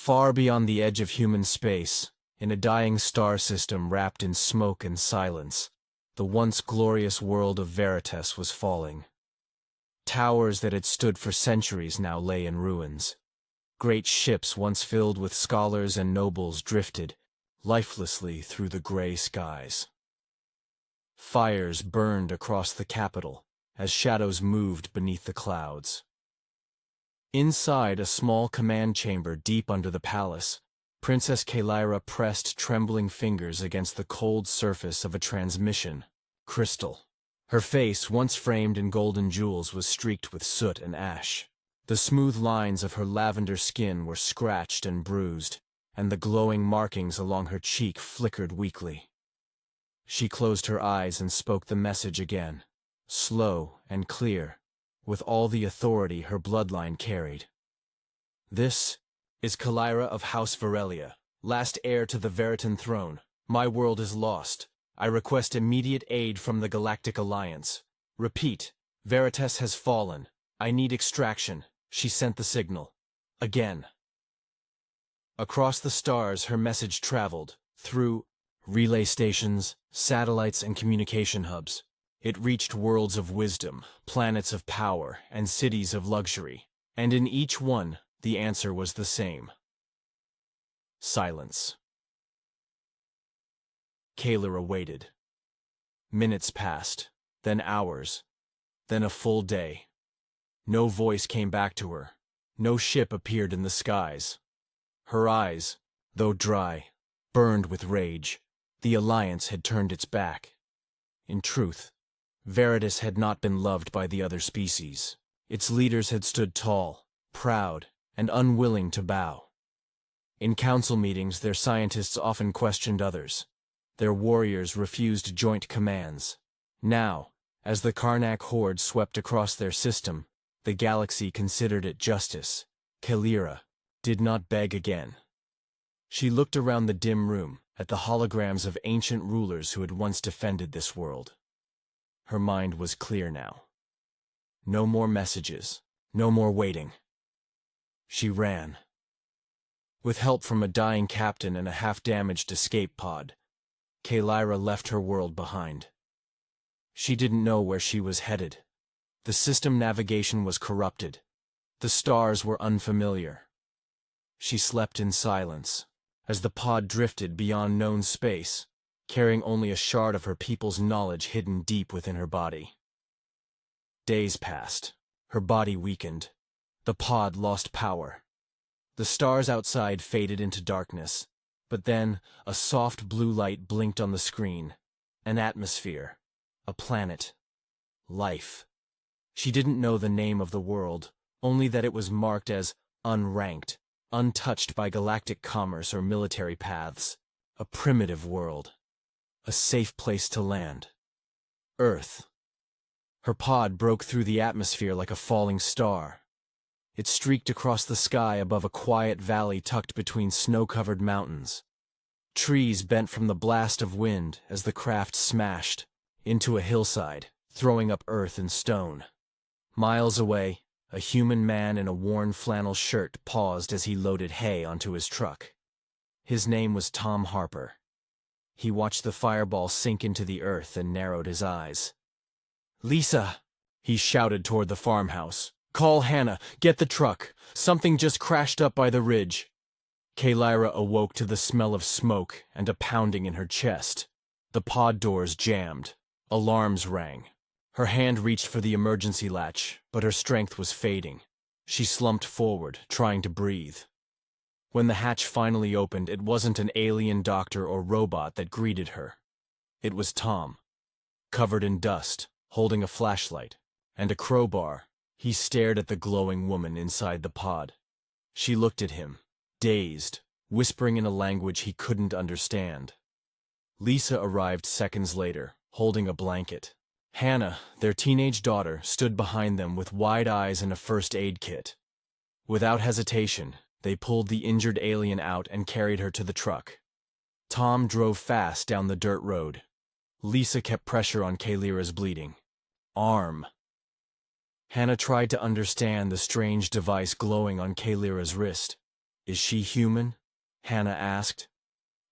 Far beyond the edge of human space, in a dying star system wrapped in smoke and silence, the once glorious world of Veritas was falling. Towers that had stood for centuries now lay in ruins. Great ships once filled with scholars and nobles drifted, lifelessly through the gray skies. Fires burned across the capital as shadows moved beneath the clouds. Inside a small command chamber deep under the palace, Princess Kalira pressed trembling fingers against the cold surface of a transmission crystal. Her face, once framed in golden jewels, was streaked with soot and ash. The smooth lines of her lavender skin were scratched and bruised, and the glowing markings along her cheek flickered weakly. She closed her eyes and spoke the message again, slow and clear, with all the authority her bloodline carried. "This is Kalira of House Varelia, last heir to the Veritan throne. My world is lost. I request immediate aid from the Galactic Alliance. Repeat, Veritas has fallen. I need extraction." She sent the signal. Again. Across the stars her message traveled, through relay stations, satellites, and communication hubs. It reached worlds of wisdom, planets of power, and cities of luxury. And in each one, the answer was the same. Silence. Kalira waited. Minutes passed, then hours, then a full day. No voice came back to her. No ship appeared in the skies. Her eyes, though dry, burned with rage. The Alliance had turned its back. In truth, Veritas had not been loved by the other species. Its leaders had stood tall, proud, and unwilling to bow. In council meetings, their scientists often questioned others. Their warriors refused joint commands. Now, as the Karnak horde swept across their system, the galaxy considered it justice. Kalira did not beg again. She looked around the dim room, at the holograms of ancient rulers who had once defended this world. Her mind was clear now. No more messages, no more waiting. She ran. With help from a dying captain and a half-damaged escape pod, Kalira left her world behind. She didn't know where she was headed. The system navigation was corrupted. The stars were unfamiliar. She slept in silence, as the pod drifted beyond known space, carrying only a shard of her people's knowledge hidden deep within her body. Days passed. Her body weakened. The pod lost power. The stars outside faded into darkness, but then a soft blue light blinked on the screen. An atmosphere. A planet. Life. She didn't know the name of the world, only that it was marked as unranked, untouched by galactic commerce or military paths. A primitive world. A safe place to land. Earth. Her pod broke through the atmosphere like a falling star. It streaked across the sky above a quiet valley tucked between snow-covered mountains. Trees bent from the blast of wind as the craft smashed into a hillside, throwing up earth and stone. Miles away, a human man in a worn flannel shirt paused as he loaded hay onto his truck. His name was Tom Harper. He watched the fireball sink into the earth and narrowed his eyes. "Lisa!" he shouted toward the farmhouse. "Call Hannah, get the truck. Something just crashed up by the ridge." Kalira awoke to the smell of smoke and a pounding in her chest. The pod doors jammed. Alarms rang. Her hand reached for the emergency latch, but her strength was fading. She slumped forward, trying to breathe. When the hatch finally opened, it wasn't an alien doctor or robot that greeted her. It was Tom. Covered in dust, holding a flashlight, and a crowbar, he stared at the glowing woman inside the pod. She looked at him, dazed, whispering in a language he couldn't understand. Lisa arrived seconds later, holding a blanket. Hannah, their teenage daughter, stood behind them with wide eyes and a first aid kit. Without hesitation, they pulled the injured alien out and carried her to the truck. Tom drove fast down the dirt road. Lisa kept pressure on Kalira's bleeding arm. Hannah tried to understand the strange device glowing on Kalira's wrist. Is she human? Hannah asked.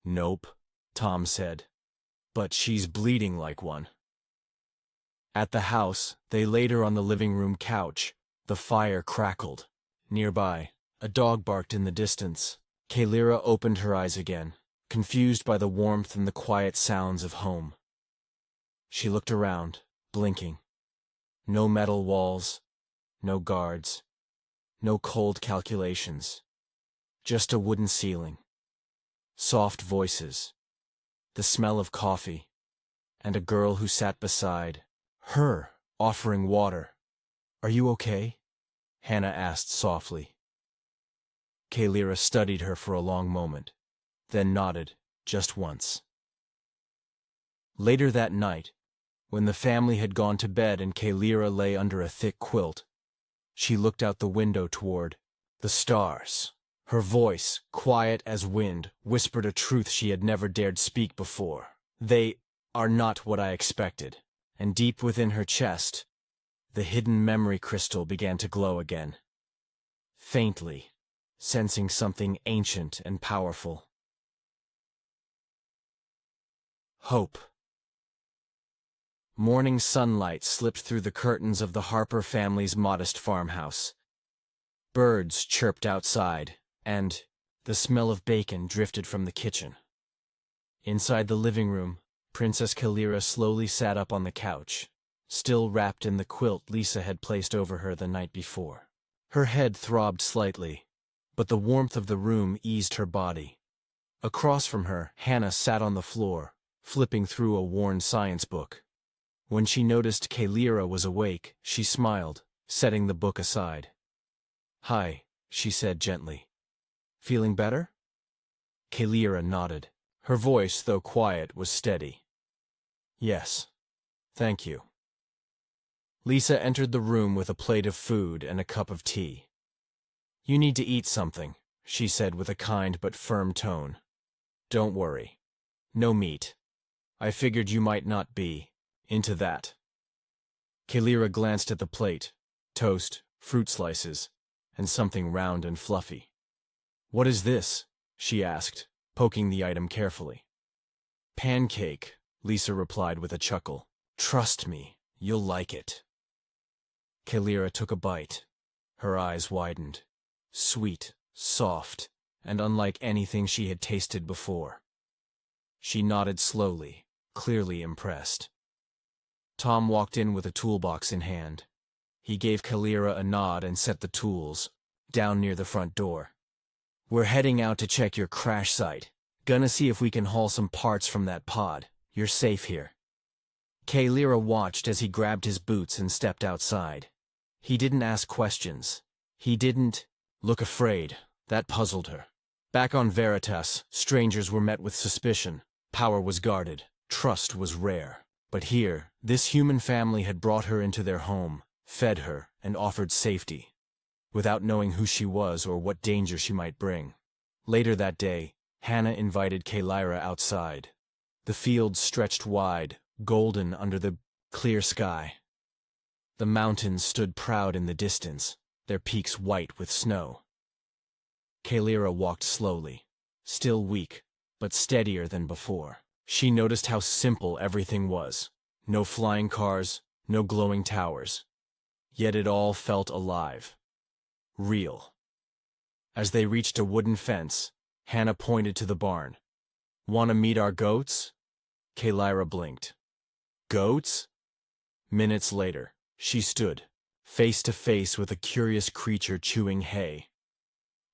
Nope, Tom said. But she's bleeding like one. At the house, they laid her on the living room couch. The fire crackled. Nearby, a dog barked in the distance. Kalira opened her eyes again, confused by the warmth and the quiet sounds of home. She looked around, blinking. No metal walls, no guards, no cold calculations. Just a wooden ceiling. Soft voices. The smell of coffee. And a girl who sat beside her, offering water. Are you okay? Hannah asked softly. Kalira studied her for a long moment, then nodded, just once. Later that night, when the family had gone to bed and Kalira lay under a thick quilt, she looked out the window toward the stars. Her voice, quiet as wind, whispered a truth she had never dared speak before. They are not what I expected. And deep within her chest, the hidden memory crystal began to glow again. Faintly, sensing something ancient and powerful. Hope. Morning sunlight slipped through the curtains of the Harper family's modest farmhouse. Birds chirped outside, and the smell of bacon drifted from the kitchen. Inside the living room, Princess Kalira slowly sat up on the couch, still wrapped in the quilt Lisa had placed over her the night before. Her head throbbed slightly, but the warmth of the room eased her body. Across from her, Hannah sat on the floor, flipping through a worn science book. When she noticed Kalira was awake, she smiled, setting the book aside. "Hi," she said gently. "Feeling better?" Kalira nodded. Her voice, though quiet, was steady. "Yes, thank you." Lisa entered the room with a plate of food and a cup of tea. "You need to eat something," she said with a kind but firm tone. "Don't worry. No meat. I figured you might not be into that." Kalira glanced at the plate. Toast, fruit slices, and something round and fluffy. "What is this?" she asked, poking the item carefully. "Pancake," Lisa replied with a chuckle. "Trust me, you'll like it." Kalira took a bite. Her eyes widened. Sweet, soft, and unlike anything she had tasted before. She nodded slowly, clearly impressed. Tom walked in with a toolbox in hand. He gave Kalira a nod and set the tools down near the front door. "We're heading out to check your crash site. Gonna see if we can haul some parts from that pod. You're safe here." Kalira watched as he grabbed his boots and stepped outside. He didn't ask questions. He didn't look afraid. That puzzled her. Back on Veritas, strangers were met with suspicion. Power was guarded. Trust was rare. But here, this human family had brought her into their home, fed her, and offered safety, without knowing who she was or what danger she might bring. Later that day, Hannah invited Kalira outside. The fields stretched wide, golden under the clear sky. The mountains stood proud in the distance, their peaks white with snow. Kalira walked slowly, still weak, but steadier than before. She noticed how simple everything was. No flying cars, no glowing towers. Yet it all felt alive. Real. As they reached a wooden fence, Hannah pointed to the barn. "Want to meet our goats?" Kalira blinked. "Goats?" Minutes later, she stood, face to face with a curious creature chewing hay.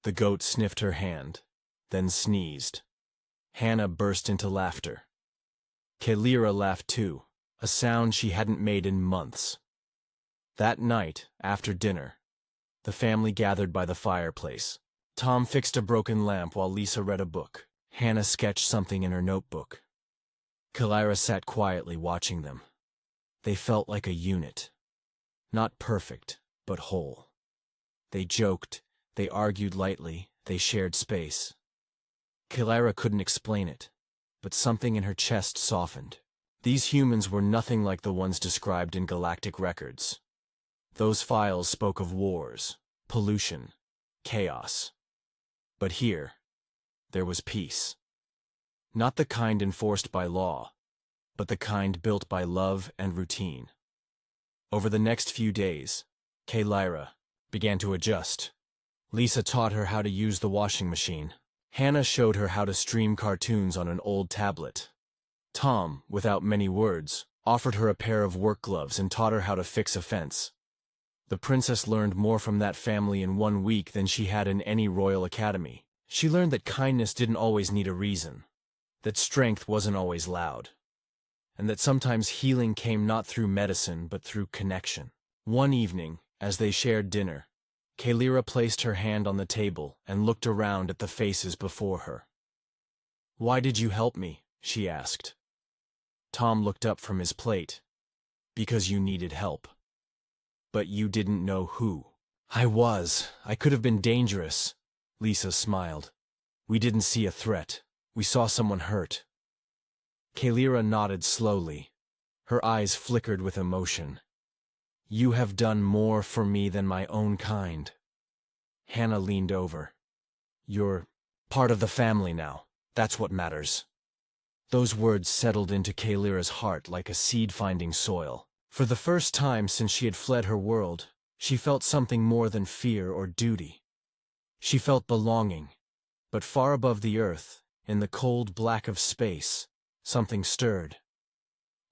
The goat sniffed her hand, then sneezed. Hannah burst into laughter. Kalira laughed too, a sound she hadn't made in months. That night, after dinner, the family gathered by the fireplace. Tom fixed a broken lamp while Lisa read a book. Hannah sketched something in her notebook. Kalira sat quietly watching them. They felt like a unit. Not perfect, but whole. They joked, they argued lightly, they shared space. Kalira couldn't explain it, but something in her chest softened. These humans were nothing like the ones described in Galactic records. Those files spoke of wars, pollution, chaos. But here, there was peace. Not the kind enforced by law, but the kind built by love and routine. Over the next few days, Lyra began to adjust. Lisa taught her how to use the washing machine. Hannah showed her how to stream cartoons on an old tablet. Tom, without many words, offered her a pair of work gloves and taught her how to fix a fence. The princess learned more from that family in 1 week than she had in any royal academy. She learned that kindness didn't always need a reason, that strength wasn't always loud, and that sometimes healing came not through medicine but through connection. One evening, as they shared dinner, Lyra placed her hand on the table and looked around at the faces before her. "Why did you help me?" she asked. Tom looked up from his plate. "Because you needed help. But you didn't know who." I could have been dangerous." Lisa smiled. "We didn't see a threat. We saw someone hurt." Lyra nodded slowly. Her eyes flickered with emotion. "You have done more for me than my own kind." Hannah leaned over. "You're part of the family now. That's what matters." Those words settled into Lyra's heart like a seed finding soil. For the first time since she had fled her world, she felt something more than fear or duty. She felt belonging. But far above the earth, in the cold black of space, something stirred.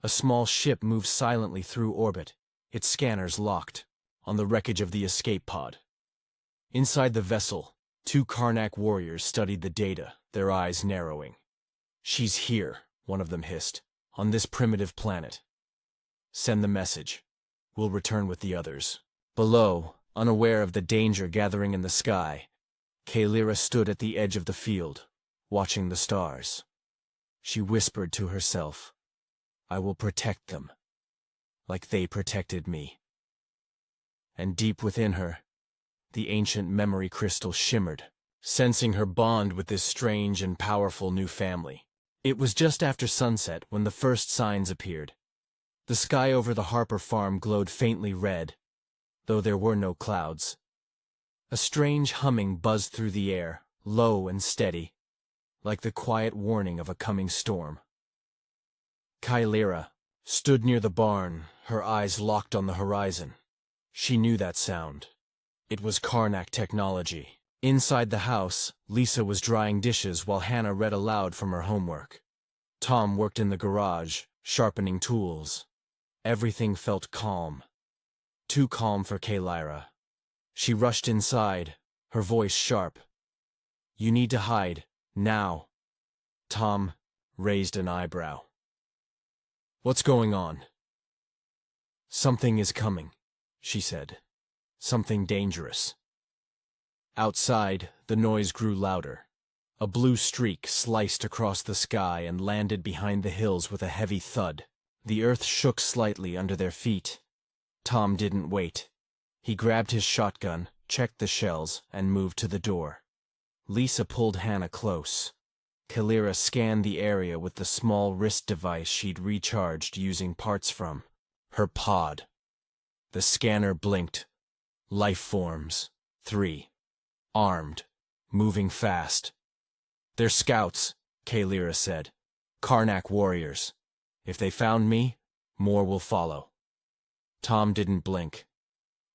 A small ship moved silently through orbit, its scanners locked, on the wreckage of the escape pod. Inside the vessel, 2 Karnak warriors studied the data, their eyes narrowing. "She's here," one of them hissed, "on this primitive planet. Send the message. We'll return with the others." Below, unaware of the danger gathering in the sky, Lyra stood at the edge of the field, watching the stars. She whispered to herself, "I will protect them, like they protected me." And deep within her, the ancient memory crystal shimmered, sensing her bond with this strange and powerful new family. It was just after sunset when the first signs appeared. The sky over the Harper farm glowed faintly red, though there were no clouds. A strange humming buzzed through the air, low and steady, like the quiet warning of a coming storm. Lyra stood near the barn, her eyes locked on the horizon. She knew that sound. It was Karnak technology. Inside the house, Lisa was drying dishes while Hannah read aloud from her homework. Tom worked in the garage, sharpening tools. Everything felt calm. Too calm for Lyra. She rushed inside, her voice sharp. "You need to hide, now." Tom raised an eyebrow. "What's going on?" "Something is coming," she said. "Something dangerous." Outside, the noise grew louder. A blue streak sliced across the sky and landed behind the hills with a heavy thud. The earth shook slightly under their feet. Tom didn't wait. He grabbed his shotgun, checked the shells, and moved to the door. Lisa pulled Hannah close. Lyra scanned the area with the small wrist device she'd recharged using parts from her pod. The scanner blinked. Life forms. 3. Armed. Moving fast. "They're scouts," Lyra said. "Karnak warriors. If they found me, more will follow." Tom didn't blink.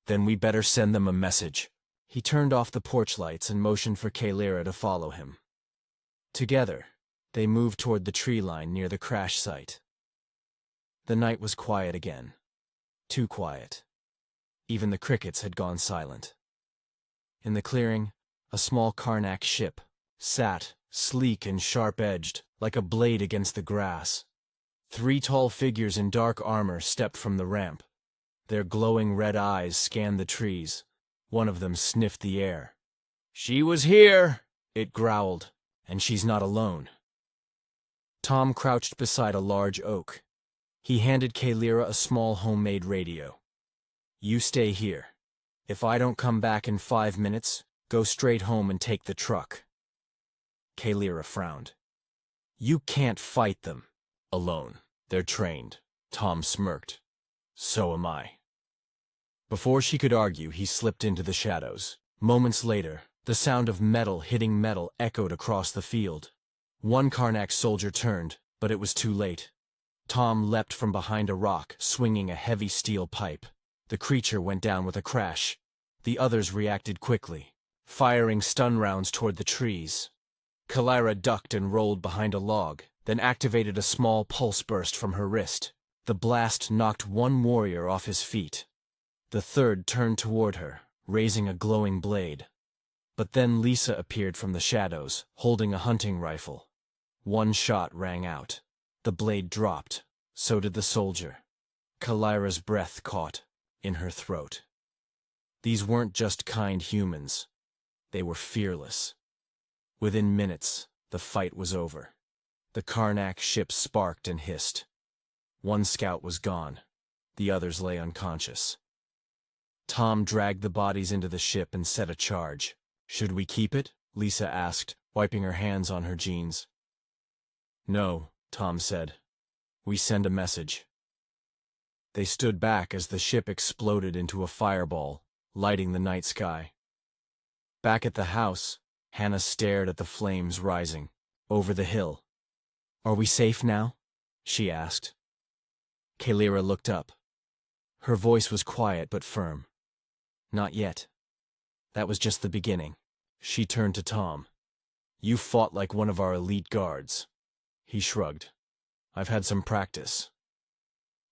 "Then we better send them a message." He turned off the porch lights and motioned for Lyra to follow him. Together, they moved toward the tree line near the crash site. The night was quiet again. Too quiet. Even the crickets had gone silent. In the clearing, a small Karnak ship sat, sleek and sharp-edged, like a blade against the grass. 3 tall figures in dark armor stepped from the ramp. Their glowing red eyes scanned the trees. One of them sniffed the air. "She was here," it growled, "and she's not alone." Tom crouched beside a large oak. He handed Lyra a small homemade radio. "You stay here. If I don't come back in 5 minutes, go straight home and take the truck." Lyra frowned. "You can't fight them alone. They're trained." Tom smirked. "So am I." Before she could argue, he slipped into the shadows. Moments later, The sound of metal hitting metal echoed across the field. One Karnak soldier turned, but it was too late. Tom leapt from behind a rock, swinging a heavy steel pipe. The creature went down with a crash. The others reacted quickly, firing stun rounds toward the trees. Kalira ducked and rolled behind a log, then activated a small pulse burst from her wrist. The blast knocked one warrior off his feet. The third turned toward her, raising a glowing blade. But then Lisa appeared from the shadows, holding a hunting rifle. One shot rang out. The blade dropped. So did the soldier. Kalira's breath caught in her throat. These weren't just kind humans. They were fearless. Within minutes, the fight was over. The Karnak ship sparked and hissed. One scout was gone. The others lay unconscious. Tom dragged the bodies into the ship and set a charge. "Should we keep it?" Lisa asked, wiping her hands on her jeans. "No," Tom said. "We send a message." They stood back as the ship exploded into a fireball, lighting the night sky. Back at the house, Hannah stared at the flames rising over the hill. "Are we safe now?" she asked. Kalira looked up. Her voice was quiet but firm. "Not yet. That was just the beginning." She turned to Tom. "You fought like one of our elite guards." He shrugged. "I've had some practice."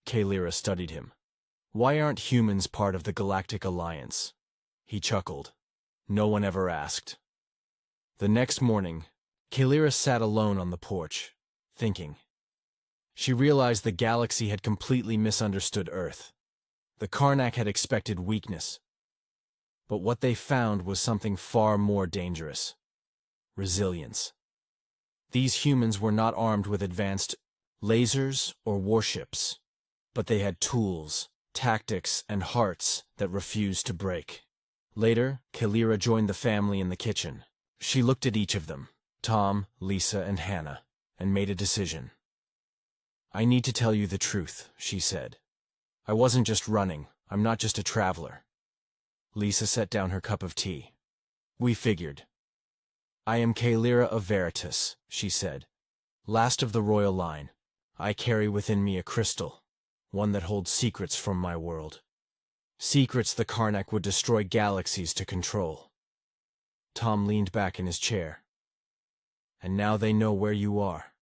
Kalira studied him. "Why aren't humans part of the Galactic Alliance?" He chuckled. "No one ever asked." The next morning, Kalira sat alone on the porch, thinking. She realized the galaxy had completely misunderstood Earth. The Karnak had expected weakness. But what they found was something far more dangerous. Resilience. These humans were not armed with advanced lasers or warships, but they had tools, tactics, and hearts that refused to break. Later, Kalira joined the family in the kitchen. She looked at each of them, Tom, Lisa, and Hannah, and made a decision. "I need to tell you the truth," she said. "I wasn't just running. I'm not just a traveler." Lisa set down her cup of tea. "We figured." "I am Kalira of Veritas," she said. "Last of the royal line. I carry within me a crystal, one that holds secrets from my world. Secrets the Karnak would destroy galaxies to control." Tom leaned back in his chair. "And now they know where you are."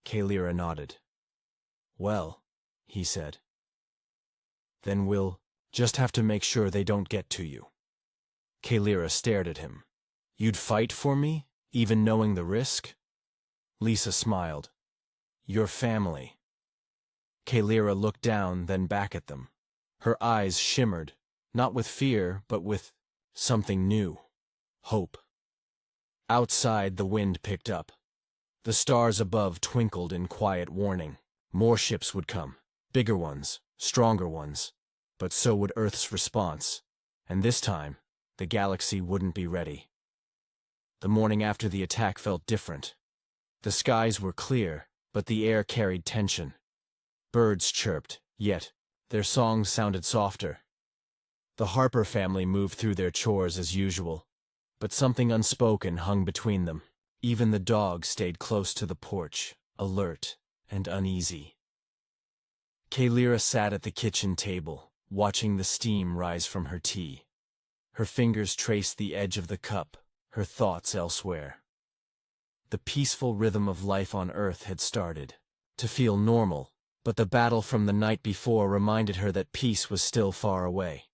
Kalira nodded. "Well," he said. "Then we'll just have to make sure they don't get to you." Kalira stared at him. "You'd fight for me, even knowing the risk?" Lisa smiled. "Your family." Kalira looked down, then back at them. Her eyes shimmered, not with fear, but with something new. Hope. Outside, the wind picked up. The stars above twinkled in quiet warning. More ships would come. Bigger ones, stronger ones. But so would Earth's response. And this time, the galaxy wouldn't be ready. The morning after the attack felt different. The skies were clear, but the air carried tension. Birds chirped, yet their songs sounded softer. The Harper family moved through their chores as usual, but something unspoken hung between them. Even the dog stayed close to the porch, alert and uneasy. Kalira sat at the kitchen table, watching the steam rise from her tea. Her fingers traced the edge of the cup, her thoughts elsewhere. The peaceful rhythm of life on Earth had started to feel normal, but the battle from the night before reminded her that peace was still far away.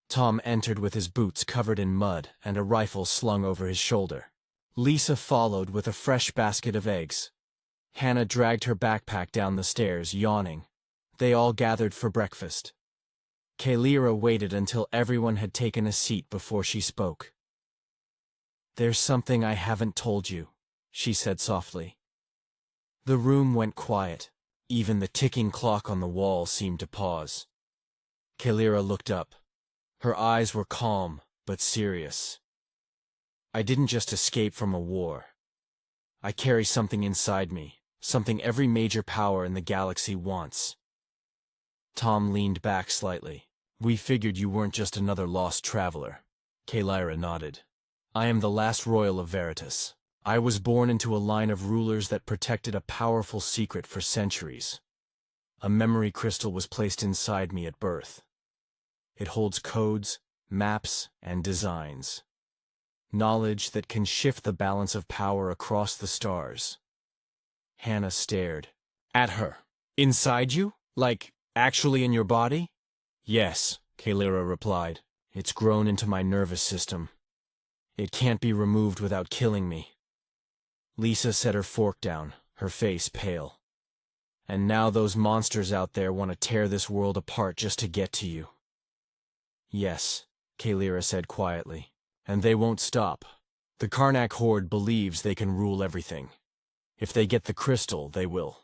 Tom entered with his boots covered in mud and a rifle slung over his shoulder. Lisa followed with a fresh basket of eggs. Hannah dragged her backpack down the stairs, yawning. They all gathered for breakfast. Kalira waited until everyone had taken a seat before she spoke. "There's something I haven't told you," she said softly. The room went quiet. Even the ticking clock on the wall seemed to pause. Kalira looked up. Her eyes were calm, but serious. "I didn't just escape from a war. I carry something inside me, something every major power in the galaxy wants." Tom leaned back slightly. "We figured you weren't just another lost traveler." Kalira nodded. I am the last royal of Veritas. I was born into a line of rulers that protected a powerful secret for centuries. A memory crystal was placed inside me at birth. It holds codes, maps, and designs. Knowledge that can shift the balance of power across the stars. Hannah stared. At her. Inside you? Like, actually in your body? Yes, Kalira replied. It's grown into my nervous system. It can't be removed without killing me. Lisa set her fork down, her face pale. And now those monsters out there want to tear this world apart just to get to you. Yes, Kalira said quietly. And they won't stop. The Karnak horde believes they can rule everything. If they get the crystal, they will.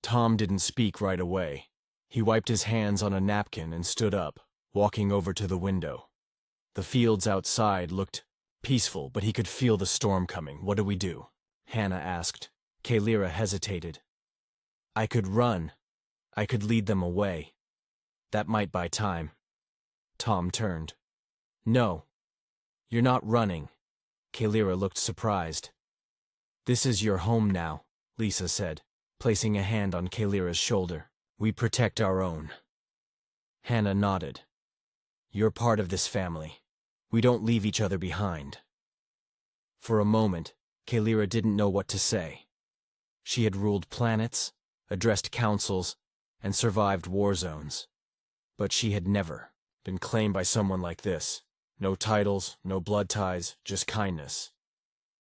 Tom didn't speak right away. He wiped his hands on a napkin and stood up, walking over to the window. The fields outside looked peaceful, but he could feel the storm coming. What do we do? Hannah asked. Kalira hesitated. I could run. I could lead them away. That might buy time. Tom turned. No. You're not running. Kalira looked surprised. This is your home now, Lisa said, placing a hand on Kalira's shoulder. We protect our own. Hannah nodded. You're part of this family. We don't leave each other behind. For a moment, Kalira didn't know what to say. She had ruled planets, addressed councils, and survived war zones. But she had never been claimed by someone like this. No titles, no blood ties, just kindness.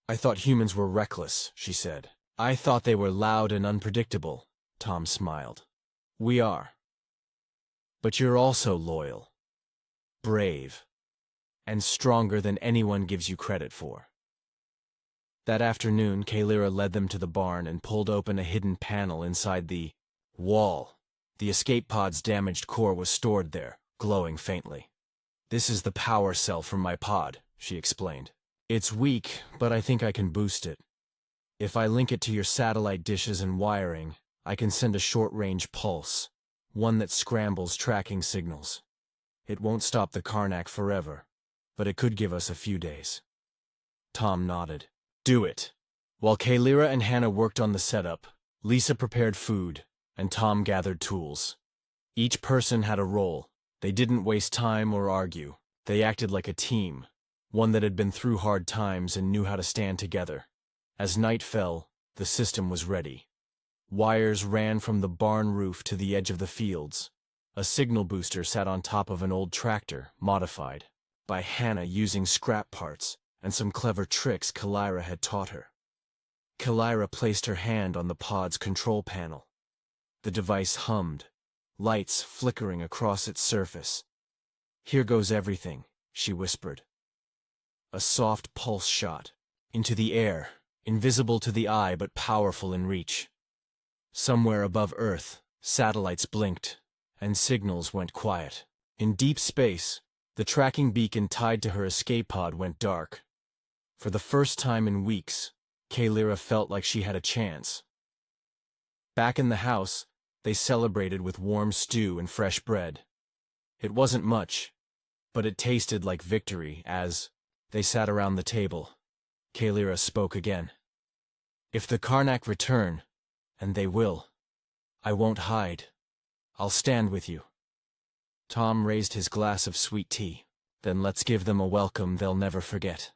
I thought humans were reckless, she said. I thought they were loud and unpredictable, Tom smiled. We are. But you're also loyal, brave, and stronger than anyone gives you credit for. That afternoon, Kalira led them to the barn and pulled open a hidden panel inside the wall. The escape pod's damaged core was stored there, glowing faintly. This is the power cell from my pod, she explained. It's weak, but I think I can boost it. If I link it to your satellite dishes and wiring, I can send a short-range pulse, one that scrambles tracking signals. It won't stop the Karnak forever, but it could give us a few days. Tom nodded. Do it. While Kalira and Hannah worked on the setup, Lisa prepared food, and Tom gathered tools. Each person had a role. They didn't waste time or argue. They acted like a team, one that had been through hard times and knew how to stand together. As night fell, the system was ready. Wires ran from the barn roof to the edge of the fields. A signal booster sat on top of an old tractor, modified by Hannah using scrap parts and some clever tricks Kalira had taught her. Kalira placed her hand on the pod's control panel. The device hummed, lights flickering across its surface. Here goes everything, she whispered. A soft pulse shot into the air, invisible to the eye but powerful in reach. Somewhere above Earth, satellites blinked, and signals went quiet. In deep space, the tracking beacon tied to her escape pod went dark. For the first time in weeks, Kalira felt like she had a chance. Back in the house, they celebrated with warm stew and fresh bread. It wasn't much, but it tasted like victory as they sat around the table. Kalira spoke again. If the Karnak return, and they will, I won't hide. I'll stand with you. Tom raised his glass of sweet tea. Then let's give them a welcome they'll never forget.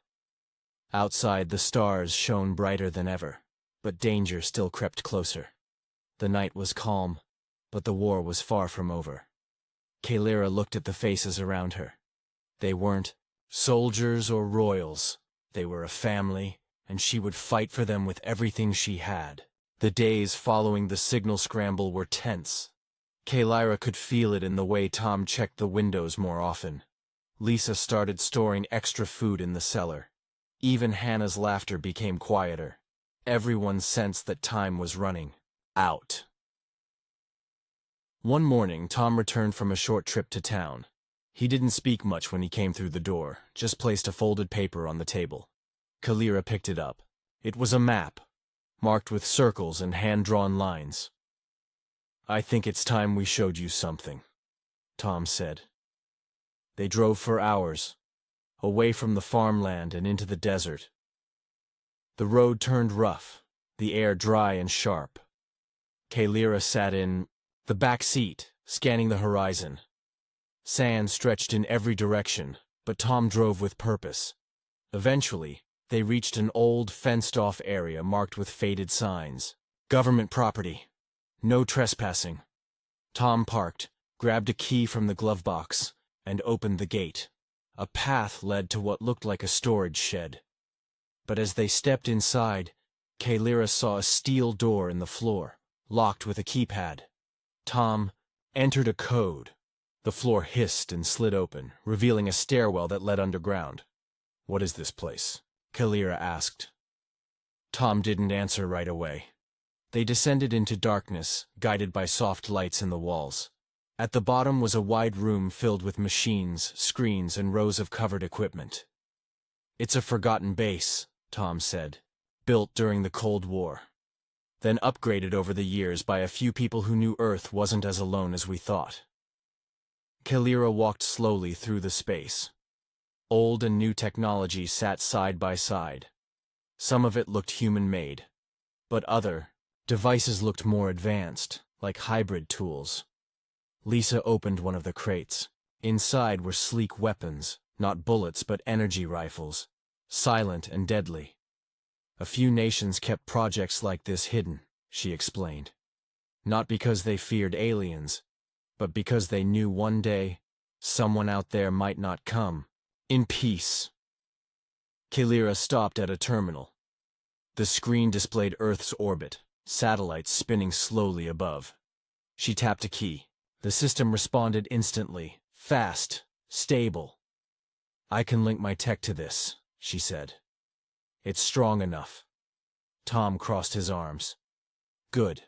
Outside, the stars shone brighter than ever, but danger still crept closer. The night was calm, but the war was far from over. Kalira looked at the faces around her. They weren't soldiers or royals. They were a family, and she would fight for them with everything she had. The days following the signal scramble were tense. Kalira could feel it in the way Tom checked the windows more often. Lisa started storing extra food in the cellar. Even Hannah's laughter became quieter. Everyone sensed that time was running out. One morning, Tom returned from a short trip to town. He didn't speak much when he came through the door, just placed a folded paper on the table. Kalira picked it up. It was a map, marked with circles and hand-drawn lines. I think it's time we showed you something, Tom said. They drove for hours, away from the farmland and into the desert. The road turned rough, the air dry and sharp. Kalira sat in the back seat, scanning the horizon. Sand stretched in every direction, but Tom drove with purpose. Eventually, they reached an old, fenced-off area marked with faded signs. Government property. No trespassing. Tom parked, grabbed a key from the glove box, and opened the gate. A path led to what looked like a storage shed. But as they stepped inside, Kalira saw a steel door in the floor, locked with a keypad. Tom entered a code. The floor hissed and slid open, revealing a stairwell that led underground. "What is this place?" Kalira asked. Tom didn't answer right away. They descended into darkness, guided by soft lights in the walls. At the bottom was a wide room filled with machines, screens, and rows of covered equipment. "It's a forgotten base," Tom said, "built during the Cold War. Then upgraded over the years by a few people who knew Earth wasn't as alone as we thought." Kalira walked slowly through the space. Old and new technology sat side by side. Some of it looked human-made, but other devices looked more advanced, like hybrid tools. Lisa opened one of the crates. Inside were sleek weapons, not bullets but energy rifles, silent and deadly. "A few nations kept projects like this hidden," she explained. "Not because they feared aliens, but because they knew one day someone out there might not come in peace." Kalira stopped at a terminal. The screen displayed Earth's orbit, satellites spinning slowly above. She tapped a key. The system responded instantly, fast, stable. "I can link my tech to this," she said. "It's strong enough." Tom crossed his arms. "Good.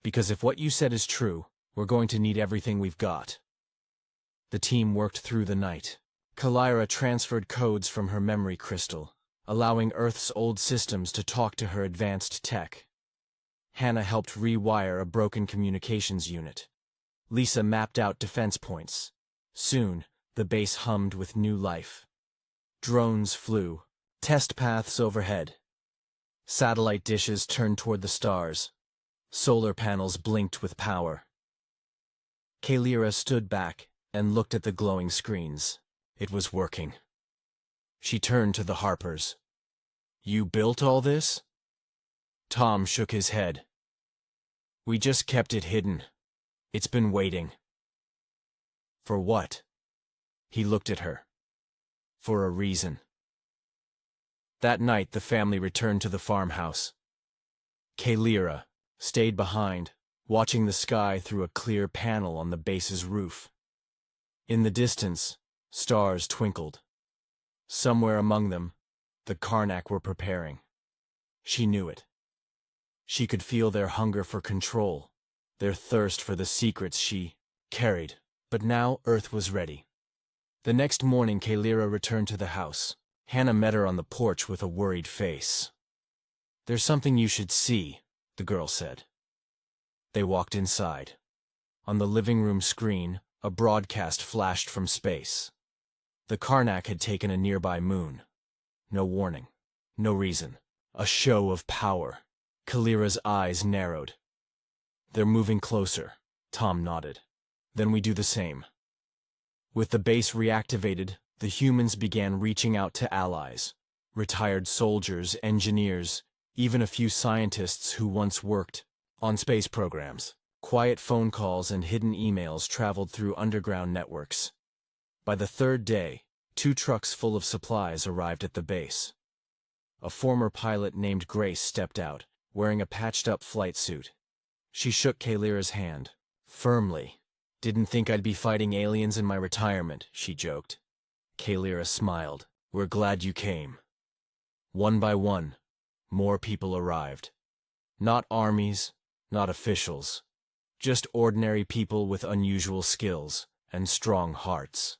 Because if what you said is true, we're going to need everything we've got." The team worked through the night. Kalira transferred codes from her memory crystal, allowing Earth's old systems to talk to her advanced tech. Hannah helped rewire a broken communications unit. Lisa mapped out defense points. Soon, the base hummed with new life. Drones flew, test paths overhead. Satellite dishes turned toward the stars. Solar panels blinked with power. Kalira stood back and looked at the glowing screens. It was working. She turned to the Harpers. "You built all this?" Tom shook his head. "We just kept it hidden. It's been waiting." "For what?" He looked at her. "For a reason." That night the family returned to the farmhouse. Kalira stayed behind, watching the sky through a clear panel on the base's roof. In the distance, stars twinkled. Somewhere among them, the Karnak were preparing. She knew it. She could feel their hunger for control, their thirst for the secrets she carried. But now Earth was ready. The next morning Kalira returned to the house. Hannah met her on the porch with a worried face. "There's something you should see," the girl said. They walked inside. On the living room screen, a broadcast flashed from space. The Karnak had taken a nearby moon. No warning. No reason. A show of power. Kalira's eyes narrowed. "They're moving closer," Tom nodded. "Then we do the same." With the base reactivated, the humans began reaching out to allies. Retired soldiers, engineers, even a few scientists who once worked on space programs. Quiet phone calls and hidden emails traveled through underground networks. By the third day, 2 trucks full of supplies arrived at the base. A former pilot named Grace stepped out, wearing a patched-up flight suit. She shook Kalira's hand, firmly. "Didn't think I'd be fighting aliens in my retirement," she joked. Kalira smiled. "We're glad you came." One by one, more people arrived. Not armies, not officials. Just ordinary people with unusual skills and strong hearts.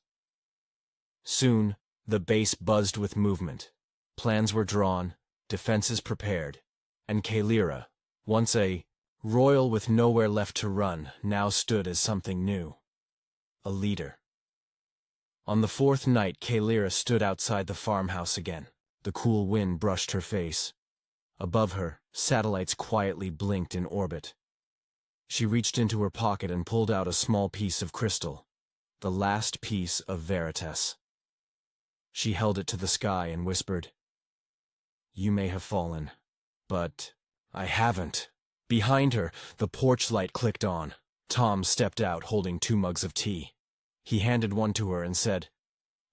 Soon, the base buzzed with movement. Plans were drawn, defenses prepared, and Kalira, once a royal with nowhere left to run, now stood as something new. A leader. On the fourth night, Kalira stood outside the farmhouse again. The cool wind brushed her face. Above her, satellites quietly blinked in orbit. She reached into her pocket and pulled out a small piece of crystal, the last piece of Veritas. She held it to the sky and whispered, "You may have fallen, but I haven't." Behind her, the porch light clicked on. Tom stepped out holding 2 mugs of tea. He handed one to her and said,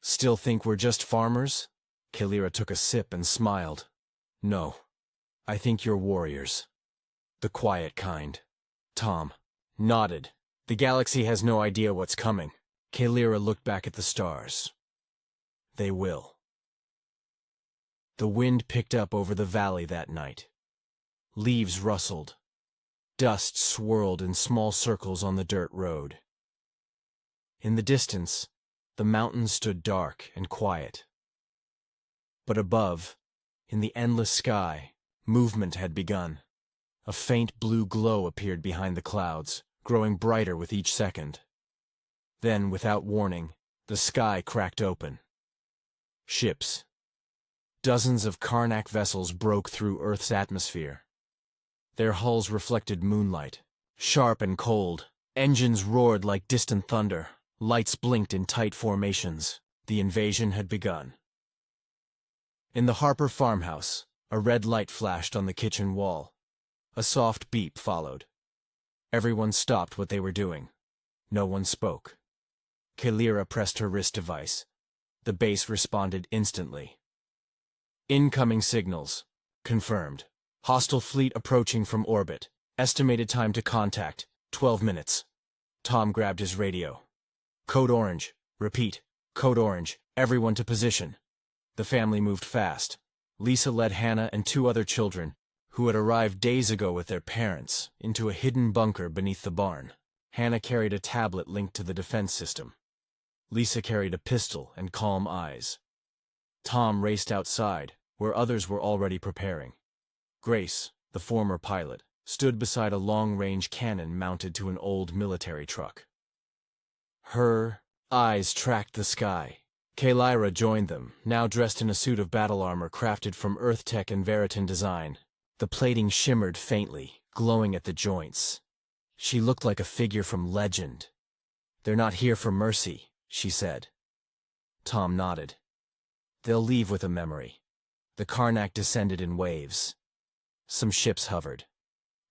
"Still think we're just farmers?" Kalira took a sip and smiled. "No, I think you're warriors. The quiet kind." Tom nodded. "The galaxy has no idea what's coming." Kalira looked back at the stars. "They will." The wind picked up over the valley that night. Leaves rustled. Dust swirled in small circles on the dirt road. In the distance, the mountains stood dark and quiet. But above, in the endless sky, movement had begun. A faint blue glow appeared behind the clouds, growing brighter with each second. Then, without warning, the sky cracked open. Ships. Dozens of Karnak vessels broke through Earth's atmosphere. Their hulls reflected moonlight, sharp and cold. Engines roared like distant thunder. Lights blinked in tight formations. The invasion had begun. In the Harper farmhouse, a red light flashed on the kitchen wall. A soft beep followed. Everyone stopped what they were doing. No one spoke. Kalira pressed her wrist device. The base responded instantly. "Incoming signals. Confirmed. Hostile fleet approaching from orbit. Estimated time to contact, 12 minutes. Tom grabbed his radio. "Code Orange. Repeat. Code Orange. Everyone to position." The family moved fast. Lisa led Hannah and 2 other children, who had arrived days ago with their parents, into a hidden bunker beneath the barn. Hannah carried a tablet linked to the defense system. Lisa carried a pistol and calm eyes. Tom raced outside, where others were already preparing. Grace, the former pilot, stood beside a long-range cannon mounted to an old military truck. Her eyes tracked the sky. Kalira joined them, now dressed in a suit of battle armor crafted from Earth Tech and Veritan design. The plating shimmered faintly, glowing at the joints. She looked like a figure from legend. "They're not here for mercy," she said. Tom nodded. "They'll leave with a memory." The Karnak descended in waves. Some ships hovered.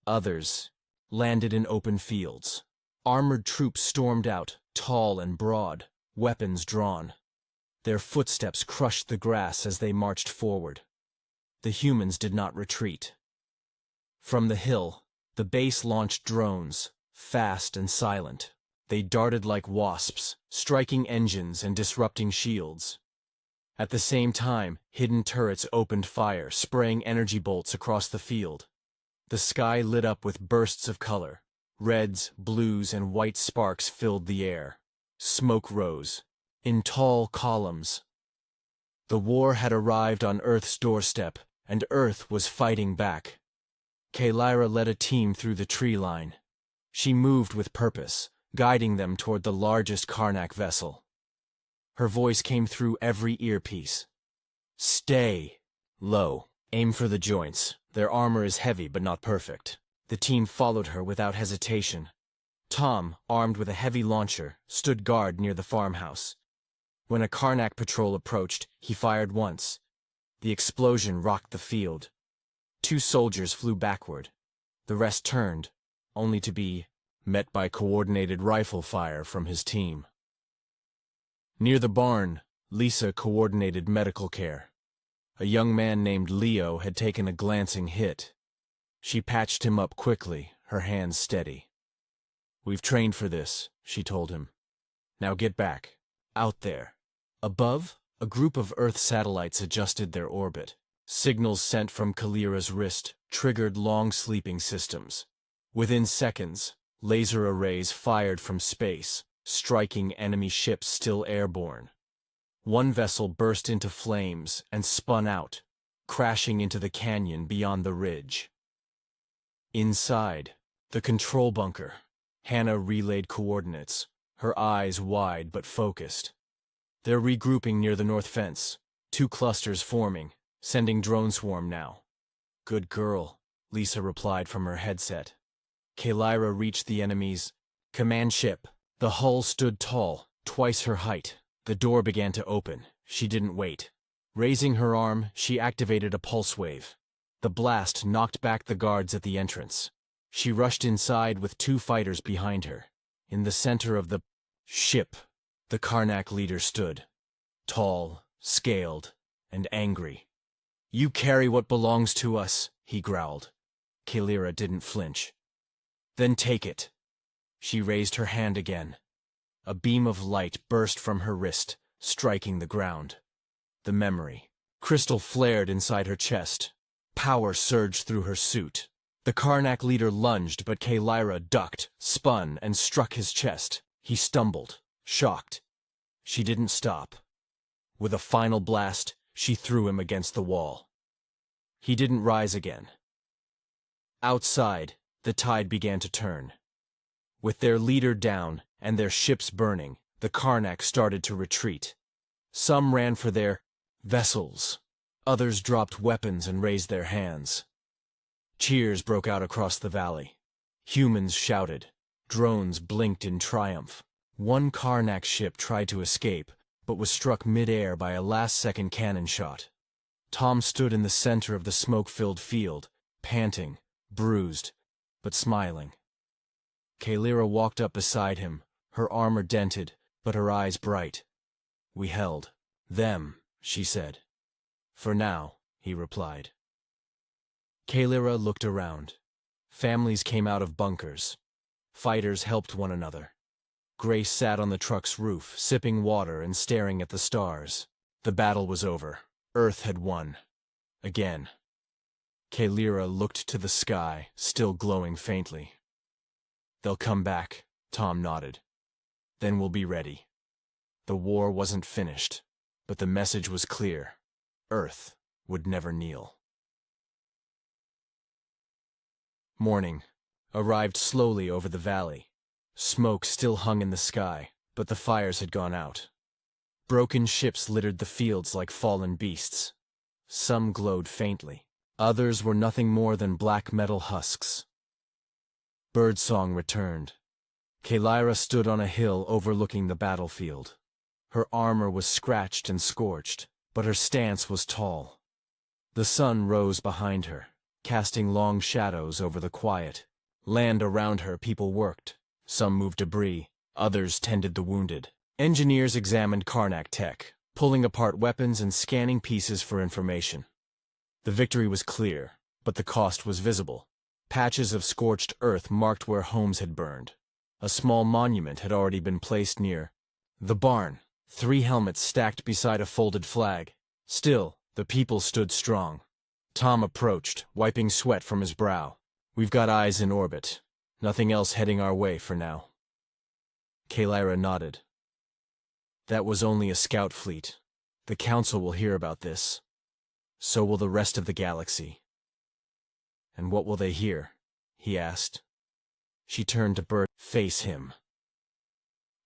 Others landed in open fields. Armored troops stormed out, tall and broad, weapons drawn. Their footsteps crushed the grass as they marched forward. The humans did not retreat. From the hill, the base launched drones, fast and silent. They darted like wasps, striking engines and disrupting shields. At the same time, hidden turrets opened fire, spraying energy bolts across the field. The sky lit up with bursts of color. Reds, blues, and white sparks filled the air. Smoke rose, in tall columns. The war had arrived on Earth's doorstep, and Earth was fighting back. Kalira led a team through the tree line. She moved with purpose, guiding them toward the largest Karnak vessel. Her voice came through every earpiece. "Stay low. Aim for the joints. Their armor is heavy but not perfect." The team followed her without hesitation. Tom, armed with a heavy launcher, stood guard near the farmhouse. When a Karnak patrol approached, he fired once. The explosion rocked the field. 2 soldiers flew backward. The rest turned, only to be met by coordinated rifle fire from his team. Near the barn, Lisa coordinated medical care. A young man named Leo had taken a glancing hit. She patched him up quickly, her hands steady. "We've trained for this," she told him. "Now get back. Out there." Above, a group of Earth satellites adjusted their orbit. Signals sent from Kalira's wrist triggered long sleeping systems. Within seconds, laser arrays fired from space, striking enemy ships still airborne. One vessel burst into flames and spun out, crashing into the canyon beyond the ridge. Inside, the control bunker, Hannah relayed coordinates, her eyes wide but focused. They're regrouping near the north fence. 2 clusters forming, sending drone swarm now. Good girl, Lisa replied from her headset. Kalira reached the enemy's command ship. The hull stood tall, twice her height. The door began to open. She didn't wait. Raising her arm, she activated a pulse wave. The blast knocked back the guards at the entrance. She rushed inside with 2 fighters behind her. In the center of the ship, the Karnak leader stood. Tall, scaled, and angry. "You carry what belongs to us," he growled. Kalira didn't flinch. "Then take it." She raised her hand again. A beam of light burst from her wrist, striking the ground. The memory crystal flared inside her chest. Power surged through her suit. The Karnak leader lunged, but Kalira ducked, spun, and struck his chest. He stumbled, shocked. She didn't stop. With a final blast, she threw him against the wall. He didn't rise again. Outside, the tide began to turn. With their leader down and their ships burning, the Karnak started to retreat. Some ran for their vessels. Others dropped weapons and raised their hands. Cheers broke out across the valley. Humans shouted. Drones blinked in triumph. One Karnak ship tried to escape, but was struck mid-air by a last-second cannon shot. Tom stood in the center of the smoke-filled field, panting, bruised, but smiling. Kalira walked up beside him, her armor dented, but her eyes bright. "We held them," she said. "For now," he replied. Kalira looked around. Families came out of bunkers. Fighters helped one another. Grace sat on the truck's roof, sipping water and staring at the stars. The battle was over. Earth had won. Again. Kalira looked to the sky, still glowing faintly. "They'll come back," Tom nodded. "Then we'll be ready." The war wasn't finished, but the message was clear. Earth would never kneel. Morning arrived slowly over the valley. Smoke still hung in the sky, but the fires had gone out. Broken ships littered the fields like fallen beasts. Some glowed faintly. Others were nothing more than black metal husks. Birdsong returned. Kalira stood on a hill overlooking the battlefield. Her armor was scratched and scorched, but her stance was tall. The sun rose behind her, casting long shadows over the quiet land around her. People worked. Some moved debris, others tended the wounded. Engineers examined Karnak tech, pulling apart weapons and scanning pieces for information. The victory was clear, but the cost was visible. Patches of scorched earth marked where homes had burned. A small monument had already been placed near the barn, 3 helmets stacked beside a folded flag. Still, the people stood strong. Tom approached, wiping sweat from his brow. "We've got eyes in orbit. Nothing else heading our way for now." Kalira nodded. "That was only a scout fleet. The Council will hear about this. So will the rest of the galaxy." "And what will they hear?" he asked. She turned to Bert. "Face him.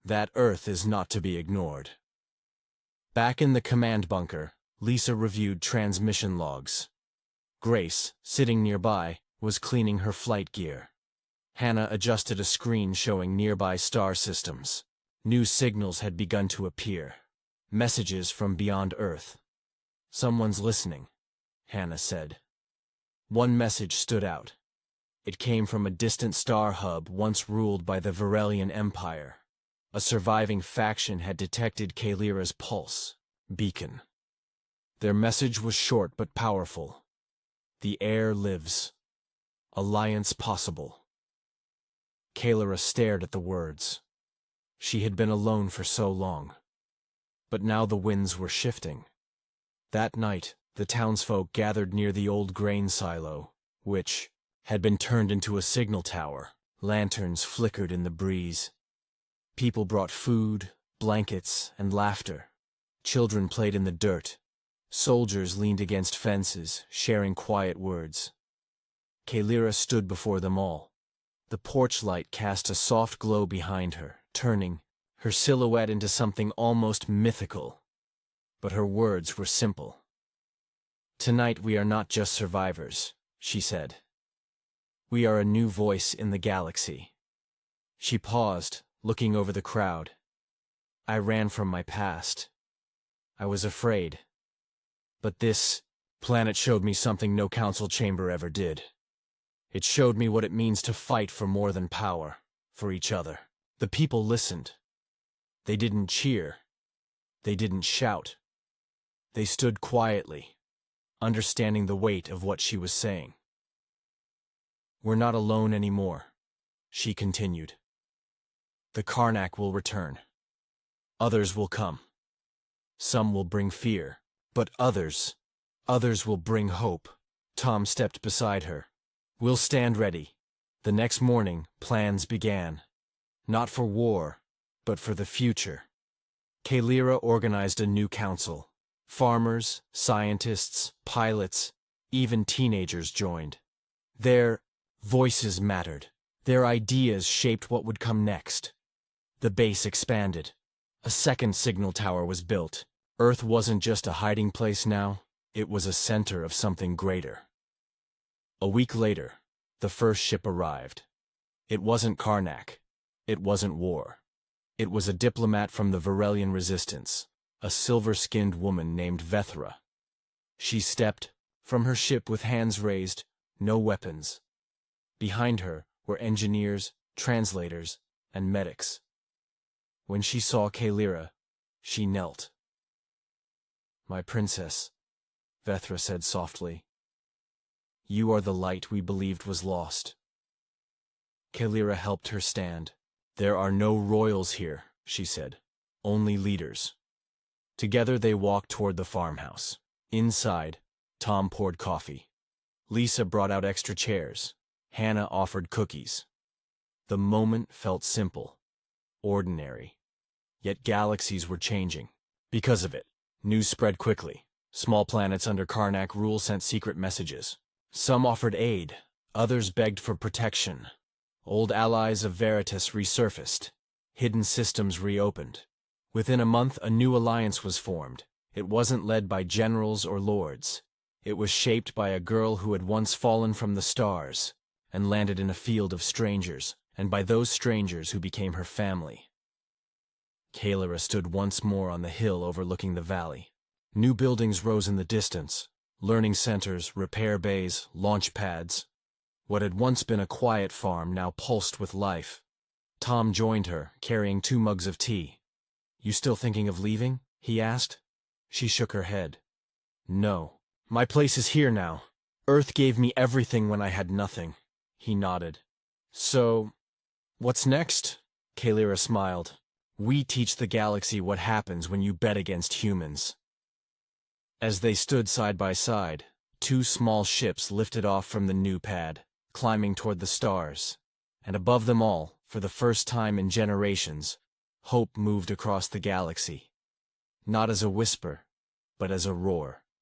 That Earth is not to be ignored." Back in the command bunker, Lisa reviewed transmission logs. Grace, sitting nearby, was cleaning her flight gear. Hannah adjusted a screen showing nearby star systems. New signals had begun to appear. Messages from beyond Earth. "Someone's listening," Hannah said. One message stood out. It came from a distant star hub once ruled by the Varelian Empire. A surviving faction had detected Kalira's pulse beacon. Their message was short but powerful. "The heir lives. Alliance possible." Kalira stared at the words. She had been alone for so long. But now the winds were shifting. That night, the townsfolk gathered near the old grain silo, which had been turned into a signal tower. Lanterns flickered in the breeze. People brought food, blankets, and laughter. Children played in the dirt. Soldiers leaned against fences, sharing quiet words. Kalira stood before them all. The porch light cast a soft glow behind her, turning her silhouette into something almost mythical. But her words were simple. "Tonight we are not just survivors," she said. "We are a new voice in the galaxy." She paused, looking over the crowd. "I ran from my past. I was afraid. But this planet showed me something no council chamber ever did. It showed me what it means to fight for more than power, for each other." The people listened. They didn't cheer. They didn't shout. They stood quietly, understanding the weight of what she was saying. "We're not alone anymore," she continued. "The Karnak will return. Others will come. Some will bring fear, but others will bring hope." Tom stepped beside her. "We'll stand ready." The next morning, plans began. Not for war, but for the future. Kalira organized a new council. Farmers, scientists, pilots, even teenagers joined. Their voices mattered. Their ideas shaped what would come next. The base expanded. A second signal tower was built. Earth wasn't just a hiding place now, it was a center of something greater. A week later, the first ship arrived. It wasn't Karnak. It wasn't war. It was a diplomat from the Varelian resistance, a silver-skinned woman named Vethra. She stepped from her ship with hands raised, no weapons. Behind her were engineers, translators, and medics. When she saw Kalira, she knelt. "My princess," Vethra said softly, "you are the light we believed was lost." Kalira helped her stand. "There are no royals here," she said, "only leaders." Together they walked toward the farmhouse. Inside, Tom poured coffee. Lisa brought out extra chairs. Hannah offered cookies. The moment felt simple, ordinary. Yet galaxies were changing. Because of it, news spread quickly. Small planets under Karnak rule sent secret messages. Some offered aid, others begged for protection. Old allies of Veritas resurfaced. Hidden systems reopened. Within a month, a new alliance was formed. It wasn't led by generals or lords. It was shaped by a girl who had once fallen from the stars and landed in a field of strangers, and by those strangers who became her family. Kalira stood once more on the hill overlooking the valley. New buildings rose in the distance. Learning centers, repair bays, launch pads. What had once been a quiet farm now pulsed with life. Tom joined her, carrying 2 mugs of tea. "You still thinking of leaving?" he asked. She shook her head. "No. My place is here now. Earth gave me everything when I had nothing." He nodded. "So, what's next?" Kalira smiled. "We teach the galaxy what happens when you bet against humans." As they stood side by side, 2 small ships lifted off from the new pad, climbing toward the stars. And above them all, for the first time in generations, hope moved across the galaxy. Not as a whisper, but as a roar.